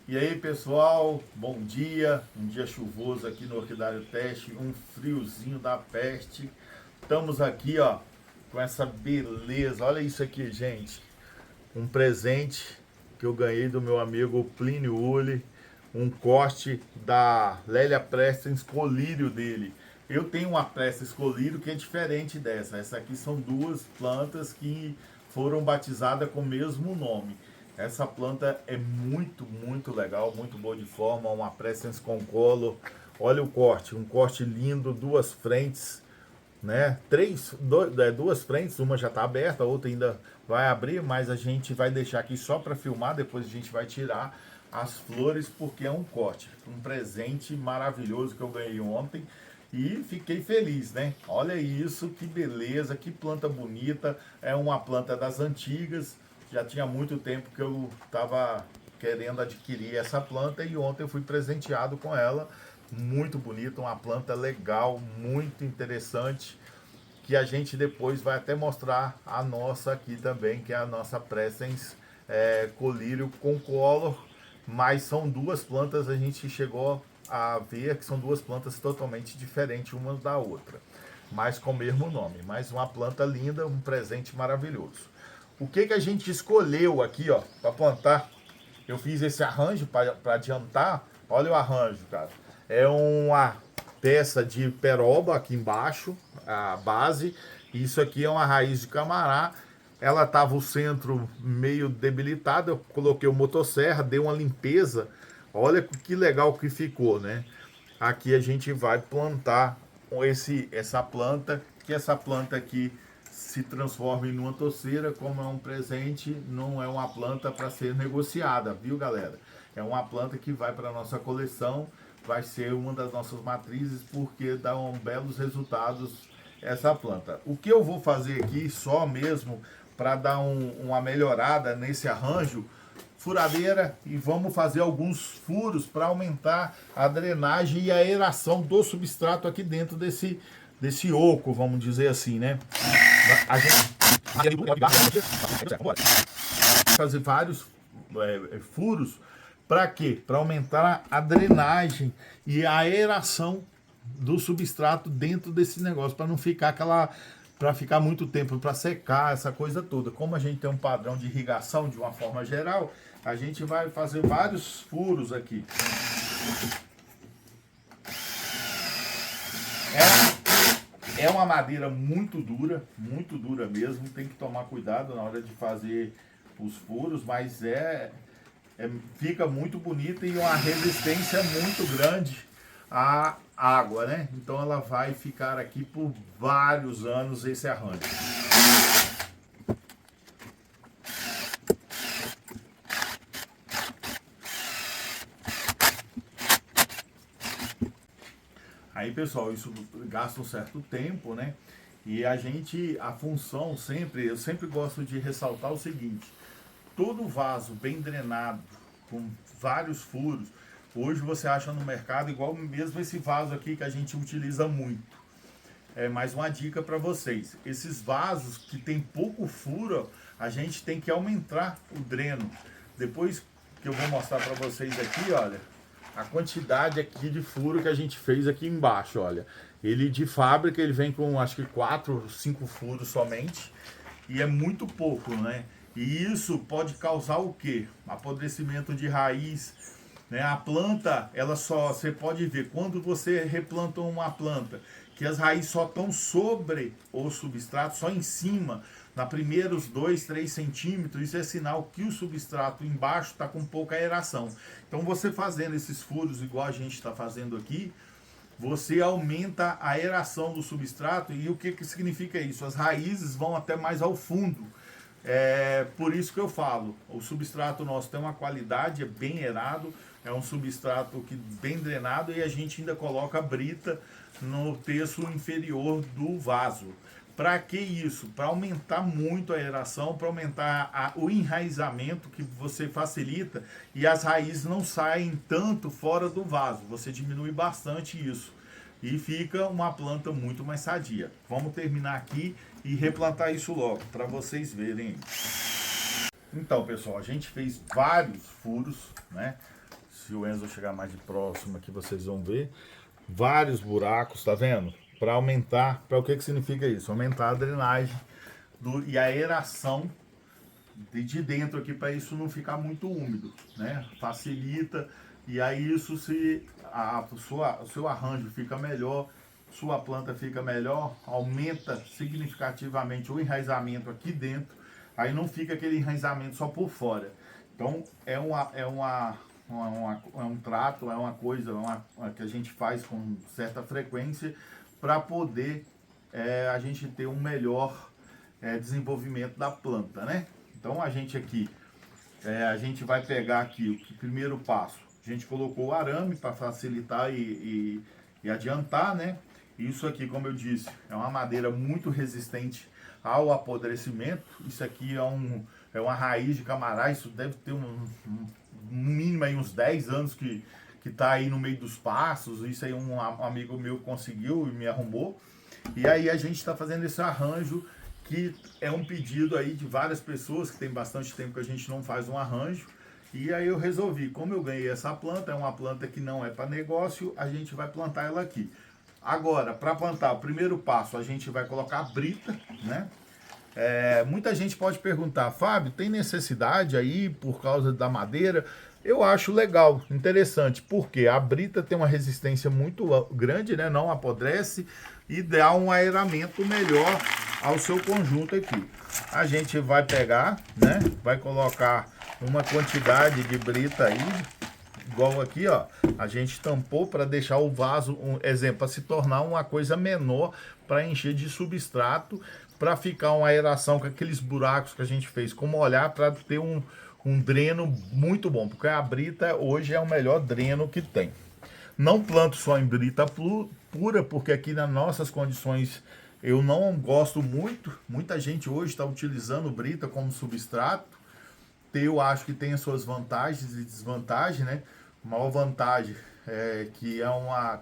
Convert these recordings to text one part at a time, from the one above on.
E aí pessoal, bom dia, um dia chuvoso aqui no Orquidário Teste, um friozinho da peste. Estamos aqui ó, com essa beleza, olha isso aqui gente, um presente que eu ganhei do meu amigo Plínio Uli, um corte da Lélia Prestes colírio dele. Eu tenho uma Prestes colírio que é diferente dessa, essa aqui são duas plantas que foram batizadas com o mesmo nome. Essa planta é muito legal, muito boa de forma, uma Presens Concolor. Olha o corte, um corte lindo, duas frentes, né? Duas frentes, uma já está aberta, a outra ainda vai abrir, mas a gente vai deixar aqui só para filmar, depois a gente vai tirar as flores porque é um corte, um presente maravilhoso que eu ganhei ontem. E fiquei feliz, né? Olha isso, que beleza, que planta bonita. É uma planta das antigas. Já tinha muito tempo que eu estava querendo adquirir essa planta e ontem eu fui presenteado com ela. Muito bonita, uma planta legal, muito interessante, que a gente depois vai até mostrar a nossa aqui também, que é a nossa Presens colírio Concolor. Mas são duas plantas, a gente chegou a ver que são duas plantas totalmente diferentes uma da outra, mas com o mesmo nome. Mas uma planta linda, um presente maravilhoso. O que a gente escolheu aqui, ó, para plantar? Eu fiz esse arranjo para adiantar. Olha o arranjo, cara. É uma peça de peroba aqui embaixo, a base. Isso aqui é uma raiz de camará. Ela estava o centro meio debilitado. Eu coloquei o motosserra, dei uma limpeza. Olha que legal que ficou, né? Aqui a gente vai plantar essa planta, que essa planta aqui se transforme numa toceira, como é um presente, não é uma planta para ser negociada, viu galera? É uma planta que vai para a nossa coleção, vai ser uma das nossas matrizes, porque dá belos resultados essa planta. O que eu vou fazer aqui, só mesmo para dar uma melhorada nesse arranjo, furadeira, e vamos fazer alguns furos para aumentar a drenagem e a aeração do substrato aqui dentro desse oco, vamos dizer assim, né? A gente fazer vários furos para quê? Para aumentar a drenagem e a aeração do substrato dentro desse negócio, para não ficar para ficar muito tempo, para secar essa coisa toda. Como a gente tem um padrão de irrigação de uma forma geral, a gente vai fazer vários furos aqui. É uma madeira muito dura mesmo, tem que tomar cuidado na hora de fazer os furos, mas fica muito bonita e uma resistência muito grande à água, né? Então ela vai ficar aqui por vários anos esse arranjo. Aí, pessoal, isso gasta um certo tempo, né? E a função eu sempre gosto de ressaltar o seguinte: todo vaso bem drenado, com vários furos, hoje você acha no mercado igual mesmo esse vaso aqui que a gente utiliza muito. É mais uma dica para vocês: esses vasos que tem pouco furo, a gente tem que aumentar o dreno. Depois que eu vou mostrar para vocês aqui, olha, a quantidade aqui de furo que a gente fez aqui embaixo, olha. Ele de fábrica, ele vem com acho que 4, 5 furos somente, e é muito pouco, né? E isso pode causar o quê? Apodrecimento de raiz, né? A planta, você pode ver, quando você replanta uma planta, que as raízes só estão sobre o substrato, só em cima, na primeiros 2, 3 centímetros, isso é sinal que o substrato embaixo está com pouca aeração. Então você fazendo esses furos igual a gente está fazendo aqui, você aumenta a aeração do substrato. E o que significa isso? As raízes vão até mais ao fundo. Por isso que eu falo, o substrato nosso tem uma qualidade, é bem aerado, é um substrato bem drenado, e a gente ainda coloca brita no terço inferior do vaso. Para que isso? Para aumentar muito a aeração, para aumentar o enraizamento, que você facilita e as raízes não saem tanto fora do vaso. Você diminui bastante isso e fica uma planta muito mais sadia. Vamos terminar aqui e replantar isso logo, para vocês verem. Então, pessoal, a gente fez vários furos, né? se o Enzo chegar mais de próximo aqui, vocês vão ver. Vários buracos, tá vendo? Para aumentar, para o que significa isso? Aumentar a drenagem e a aeração de dentro aqui, para isso não ficar muito úmido, né? Facilita, e aí isso se o seu arranjo fica melhor, sua planta fica melhor, aumenta significativamente o enraizamento aqui dentro, aí não fica aquele enraizamento só por fora. Então é um trato, é uma coisa que a gente faz com certa frequência para poder a gente ter um melhor desenvolvimento da planta, né? Então a gente aqui, a gente vai pegar aqui o primeiro passo. A gente colocou o arame para facilitar e adiantar, né? Isso aqui, como eu disse, é uma madeira muito resistente ao apodrecimento. Isso aqui é uma raiz de camará, isso deve ter um mínimo aí uns 10 anos que tá aí no meio dos passos. Isso aí um amigo meu conseguiu e me arrumou. E aí a gente está fazendo esse arranjo, que é um pedido aí de várias pessoas, que tem bastante tempo que a gente não faz um arranjo. E aí eu resolvi, como eu ganhei essa planta, é uma planta que não é para negócio, a gente vai plantar ela aqui. Agora, para plantar, o primeiro passo, a gente vai colocar a brita, né? Muita gente pode perguntar, Fábio, tem necessidade aí por causa da madeira? Eu acho legal, interessante, porque a brita tem uma resistência muito grande, né? Não apodrece e dá um aeramento melhor ao seu conjunto aqui. A gente vai pegar, né? Vai colocar uma quantidade de brita aí, igual aqui, ó. A gente tampou para deixar o vaso, exemplo, para se tornar uma coisa menor, para encher de substrato, para ficar uma aeração com aqueles buracos que a gente fez, como olhar para ter um dreno muito bom, porque a brita hoje é o melhor dreno que tem. Não planto só em brita pura, porque aqui nas nossas condições eu não gosto muito. Muita gente hoje está utilizando brita como substrato. Eu acho que tem as suas vantagens e desvantagens, né? A maior vantagem é que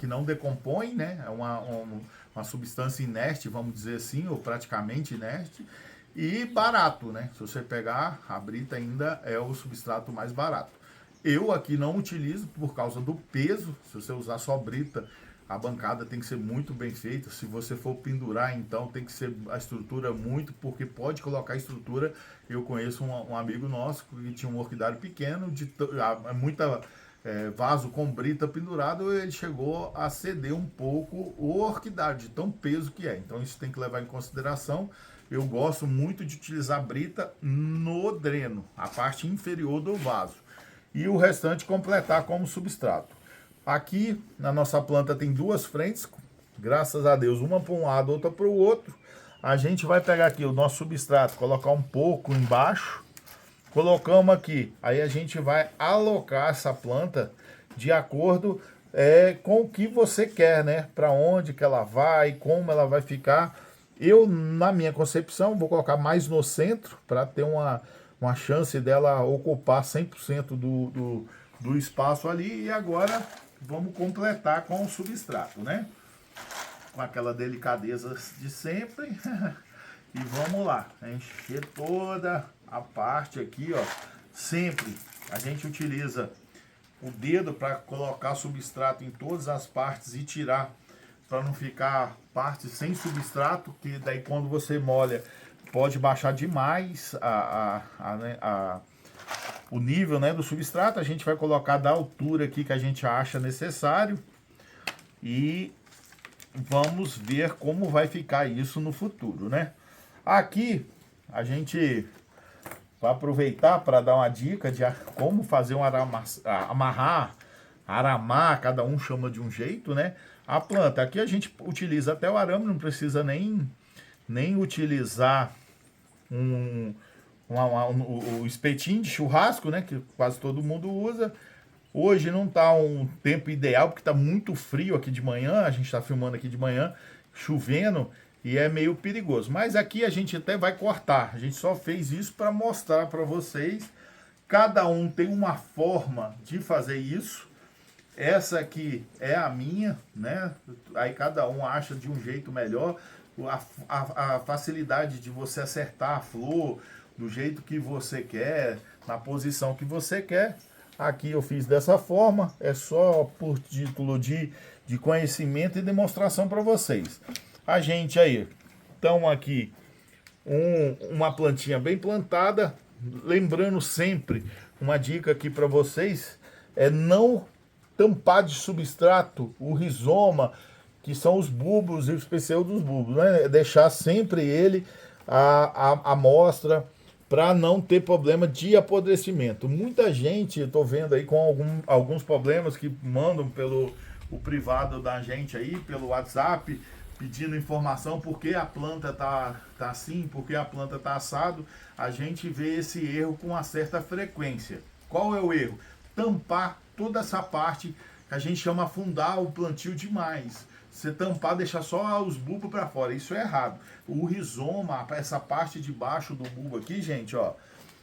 não decompõe, né? É uma substância inerte, vamos dizer assim, ou praticamente inerte. E barato, né? Se você pegar, a brita ainda é o substrato mais barato. Eu aqui não utilizo por causa do peso. Se você usar só brita, a bancada tem que ser muito bem feita. Se você for pendurar, então tem que ser a estrutura muito, porque pode colocar estrutura. Eu conheço um amigo nosso que tinha um orquidário pequeno, muita vaso com brita pendurado, ele chegou a ceder um pouco o orquidário, de tão peso que é. Então isso tem que levar em consideração. Eu gosto muito de utilizar brita no dreno, a parte inferior do vaso, e o restante completar como substrato. Aqui na nossa planta tem duas frentes, graças a Deus, uma para um lado, outra para o outro. A gente vai pegar aqui o nosso substrato, colocar um pouco embaixo, colocamos aqui. Aí a gente vai alocar essa planta de acordo com o que você quer, né? Para onde que ela vai, como ela vai ficar. Eu, na minha concepção, vou colocar mais no centro, para ter uma chance dela ocupar 100% do espaço ali. E agora vamos completar com o substrato, né? Com aquela delicadeza de sempre. E vamos lá, encher toda a parte aqui, ó. Sempre a gente utiliza o dedo para colocar substrato em todas as partes e tirar, para não ficar parte sem substrato, que daí quando você molha pode baixar demais o nível, né, do substrato. A gente vai colocar da altura aqui que a gente acha necessário e vamos ver como vai ficar isso no futuro, né? Aqui a gente vai aproveitar para dar uma dica de como fazer um aramar, cada um chama de um jeito, né? A planta, aqui a gente utiliza até o arame, não precisa nem utilizar o espetinho de churrasco, né? Que quase todo mundo usa. Hoje não está um tempo ideal, porque está muito frio aqui de manhã, a gente está filmando aqui de manhã, chovendo, e é meio perigoso. Mas aqui a gente até vai cortar, a gente só fez isso para mostrar para vocês. Cada um tem uma forma de fazer isso. Essa aqui é a minha, né? Aí cada um acha de um jeito melhor. A facilidade de você acertar a flor do jeito que você quer, na posição que você quer. Aqui eu fiz dessa forma, é só por título de conhecimento e demonstração para vocês. A gente aí, então aqui, uma plantinha bem plantada, lembrando sempre, uma dica aqui para vocês, é não tampar de substrato o rizoma, que são os bulbos e os pseudos bulbos, né? Deixar sempre ele a amostra para não ter problema de apodrecimento. Muita gente, eu tô vendo aí com alguns problemas que mandam pelo o privado da gente aí, pelo WhatsApp, pedindo informação por que a planta tá assim, por que a planta tá assado. A gente vê esse erro com uma certa frequência. Qual é o erro? Tampar toda essa parte que a gente chama afundar o plantio demais. Você tampar, deixar só os bulbos para fora, isso é errado. O rizoma, essa parte de baixo do bulbo aqui, gente, ó,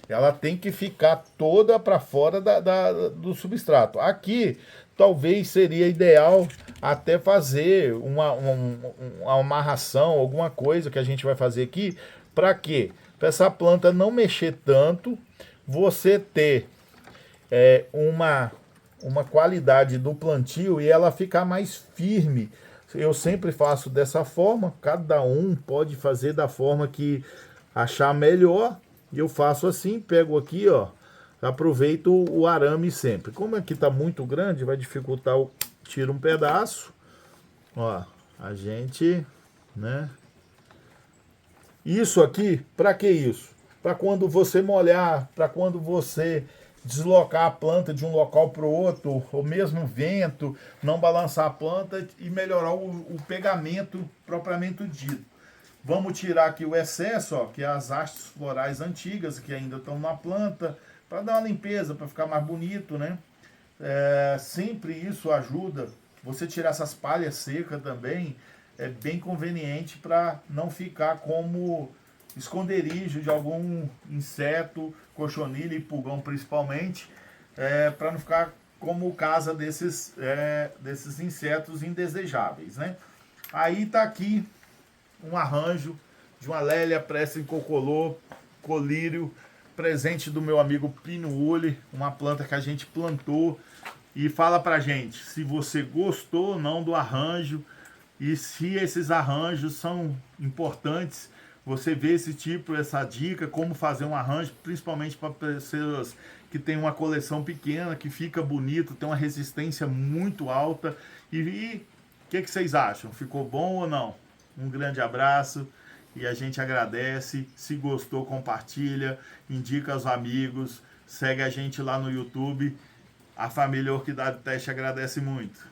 ela tem que ficar toda para fora do substrato. Aqui, talvez seria ideal até fazer uma amarração, alguma coisa que a gente vai fazer aqui. Para quê? Para essa planta não mexer tanto, você ter uma qualidade do plantio e ela ficar mais firme. Eu sempre faço dessa forma, cada um pode fazer da forma que achar melhor. Eu faço assim, pego aqui, ó, aproveito o arame sempre. Como aqui tá muito grande, vai dificultar, tiro um pedaço, ó, a gente, né? Isso aqui, para que isso? Para quando você molhar, para quando você deslocar a planta de um local para o outro, ou mesmo vento, não balançar a planta e melhorar o pegamento propriamente dito. Vamos tirar aqui o excesso, ó, que é as hastes florais antigas que ainda estão na planta, para dar uma limpeza, para ficar mais bonito, né? Sempre isso ajuda. Você tirar essas palhas secas também é bem conveniente para não ficar como esconderijo de algum inseto, cochonilha e pulgão principalmente, para não ficar como casa desses insetos indesejáveis, né? Aí tá aqui um arranjo de uma Lélia Pressing Cocolor, colírio, presente do meu amigo Pino Uli, uma planta que a gente plantou. E fala pra gente se você gostou ou não do arranjo e se esses arranjos são importantes. Você vê esse tipo, essa dica, como fazer um arranjo, principalmente para pessoas que têm uma coleção pequena, que fica bonito, tem uma resistência muito alta. E o que vocês acham? Ficou bom ou não? Um grande abraço e a gente agradece. Se gostou, compartilha, indica aos amigos, segue a gente lá no YouTube. A família Orquidário Teste agradece muito.